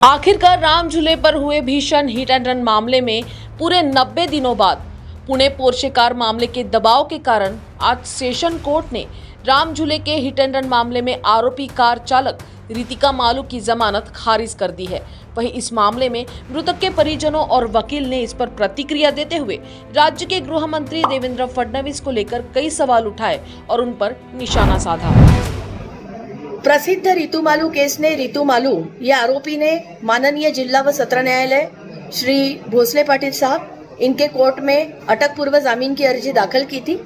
आखिरकार राम झूले पर हुए भीषण हिट एंड रन मामले में पूरे 90 दिनों बाद पुणे पोर्शे कार मामले के दबाव के कारण आज सेशन कोर्ट ने राम झूले के हिट एंड रन मामले में आरोपी कार चालक रितिका मालू की जमानत खारिज कर दी है। वहीं इस मामले में मृतक के परिजनों और वकील ने इस पर प्रतिक्रिया देते हुए राज्य के गृह मंत्री देवेंद्र फडणवीस को लेकर कई सवाल उठाए और उन पर निशाना साधा। प्रसिद्ध रितू मालू केस ने रितू मालू ये आरोपी ने माननीय जिला व सत्र न्यायालय श्री भोसले पाटिल साहब इनके कोर्ट में अटक पूर्व जामीन की अर्जी दाखिल की थी।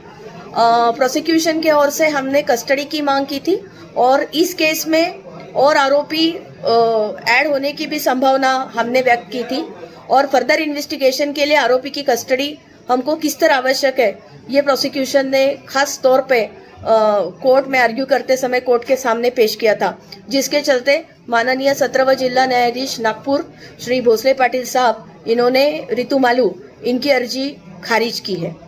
प्रोसिक्यूशन के ओर से हमने कस्टडी की मांग की थी और इस केस में और आरोपी ऐड होने की भी संभावना हमने व्यक्त की थी और फर्दर इन्वेस्टिगेशन के लिए आरोपी की कस्टडी हमको किस तरह आवश्यक है ये प्रोसिक्यूशन ने खास तौर पे कोर्ट में आर्ग्यू करते समय कोर्ट के सामने पेश किया था, जिसके चलते माननीय सत्र व जिला न्यायाधीश नागपुर श्री भोसले पाटिल साहब इन्होंने रितू मालू इनकी अर्जी खारिज की है।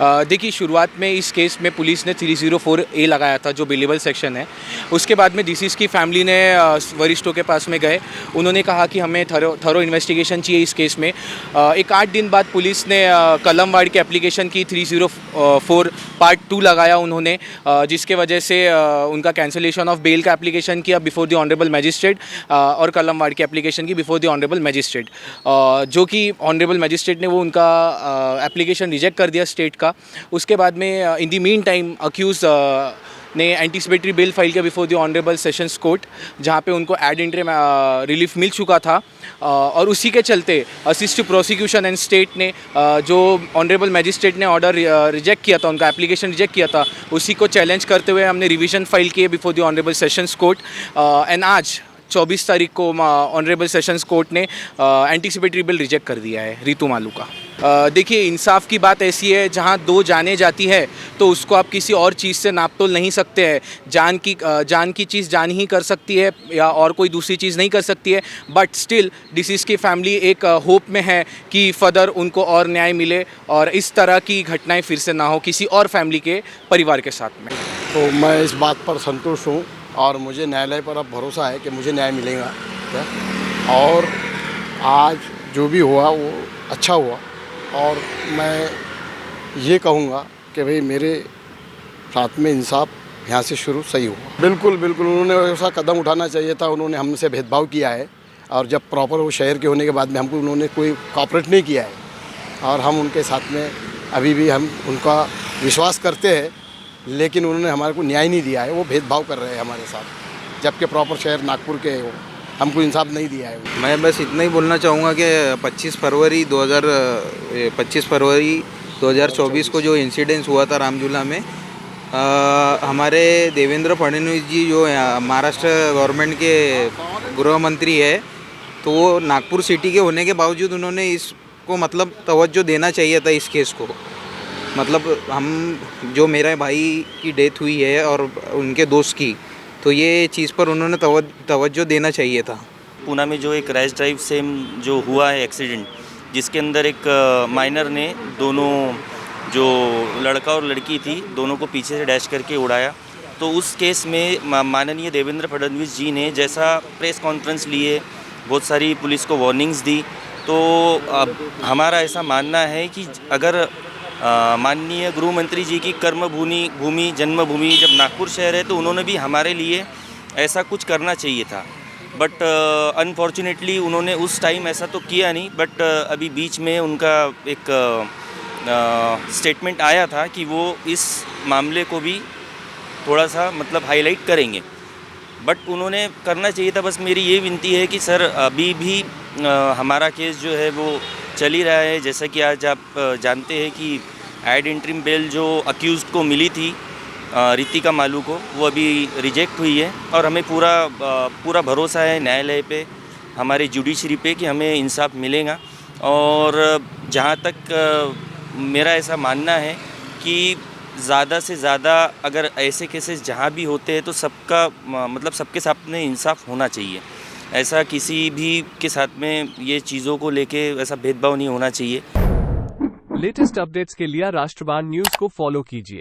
देखिए, शुरुआत में इस केस में पुलिस ने 304A लगाया था जो बिलेबल सेक्शन है। उसके बाद में डिसीज की फैमिली ने वरिष्ठों के पास में गए, उन्होंने कहा कि हमें थरो इन्वेस्टिगेशन चाहिए इस केस में। एक 8 दिन बाद पुलिस ने कलमवाड़ की एप्लीकेशन की 304 पार्ट 2 लगाया उन्होंने, जिसके वजह से उनका कैंसलेशन ऑफ बेल का एप्लीकेशन किया बिफोर द ऑनरेबल मैजिस्ट्रेट और कलमवाड़ की एप्लीकेशन की बिफोर द ऑनरेबल मैजिस्ट्रेट, जो कि ऑनरेबल मैजिस्ट्रेट ने वो उनका एप्लीकेशन रिजेक्ट कर दिया स्टेट का। उसके बाद में in the mean time accused ने एंटीसिपेटरी बेल फाइल किया before the honourable sessions court, जहाँ पे उनको एड इंटरिम रिलीफ मिल चुका था और उसी के चलते असिस्ट प्रोसिक्यूशन एंड स्टेट ने जो ऑनरेबल मैजिस्ट्रेट ने ऑर्डर रिजेक्ट किया था, उनका एप्लीकेशन रिजेक्ट किया था, उसी को चैलेंज करते हुए हमने रिवीजन फाइल किए before the honourable sessions court and आज 24 तारीख को ऑनरेबल सेशंस कोर्ट ने एंटीसिपेटरी बिल रिजेक्ट कर दिया है रितू मालू का। देखिए, इंसाफ की बात ऐसी है जहां दो जाने जाती है तो उसको आप किसी और चीज़ से नाप तोल नहीं सकते हैं। जान की चीज़ जान ही कर सकती है या और कोई दूसरी चीज़ नहीं कर सकती है, बट स्टिल डिसीज़ की फैमिली एक होप में है कि फर्दर उनको और न्याय मिले और इस तरह की घटनाएं फिर से ना हो किसी और फैमिली के परिवार के साथ में। तो मैं इस बात पर संतुष्ट हूँ और मुझे न्यायालय पर अब भरोसा है कि मुझे न्याय मिलेगा और आज जो भी हुआ वो अच्छा हुआ और मैं ये कहूँगा कि भाई मेरे साथ में इंसाफ यहाँ से शुरू सही हुआ। बिल्कुल उन्होंने ऐसा कदम उठाना चाहिए था। उन्होंने हमसे भेदभाव किया है और जब प्रॉपर वो शहर के होने के बाद में हमको उन्होंने कोई कॉपरेट नहीं किया है और हम उनके साथ में अभी भी हम उनका विश्वास करते हैं, लेकिन उन्होंने हमारे को न्याय नहीं दिया है। वो भेदभाव कर रहे हैं हमारे साथ, जबकि प्रॉपर शहर नागपुर के हो, हमको इंसाफ नहीं दिया है। मैं बस इतना ही बोलना चाहूँगा कि 25 फरवरी 2024 को जो इंसिडेंस हुआ था राम झूला में, हमारे देवेंद्र फडणवीस जी जो महाराष्ट्र गवर्नमेंट के गृह मंत्री है, तो वो नागपुर सिटी के होने के बावजूद उन्होंने इसको मतलब तवज्जो देना चाहिए था इस केस को। मतलब हम जो मेरे भाई की डेथ हुई है और उनके दोस्त की, तो ये चीज़ पर उन्होंने तवज्जो देना चाहिए था। पूना में जो एक रैश ड्राइव सेम जो हुआ है एक्सीडेंट, जिसके अंदर एक माइनर ने दोनों जो लड़का और लड़की थी दोनों को पीछे से डैश करके उड़ाया, तो उस केस में माननीय देवेंद्र फडणवीस जी ने जैसा प्रेस कॉन्फ्रेंस लिए, बहुत सारी पुलिस को वार्निंग्स दी, तो अब हमारा ऐसा मानना है कि अगर माननीय गृह मंत्री जी की कर्मभूमि जन्मभूमि जब नागपुर शहर है, तो उन्होंने भी हमारे लिए ऐसा कुछ करना चाहिए था। बट अनफॉर्चुनेटली उन्होंने उस टाइम ऐसा तो किया नहीं, बट अभी बीच में उनका एक स्टेटमेंट आया था कि वो इस मामले को भी थोड़ा सा मतलब हाईलाइट करेंगे, बट उन्होंने करना चाहिए था। बस मेरी ये विनती है कि सर, अभी भी हमारा केस जो है वो चल ही रहा है। जैसा कि आज आप जानते हैं कि एड इंटरिम बेल जो अक्यूज़्ड को मिली थी रितिका मालू को, वो अभी रिजेक्ट हुई है और हमें पूरा भरोसा है न्यायालय पे, हमारे जुडिशरी पे कि हमें इंसाफ मिलेगा। और जहाँ तक मेरा ऐसा मानना है कि ज़्यादा से ज़्यादा अगर ऐसे केसेस जहाँ भी होते हैं तो सबका मतलब सबके साथ में इंसाफ होना चाहिए। ऐसा किसी भी के साथ में ये चीज़ों को लेके ऐसा भेदभाव नहीं होना चाहिए। लेटेस्ट अपडेट्स के लिए राष्ट्रवाद न्यूज़ को फॉलो कीजिए।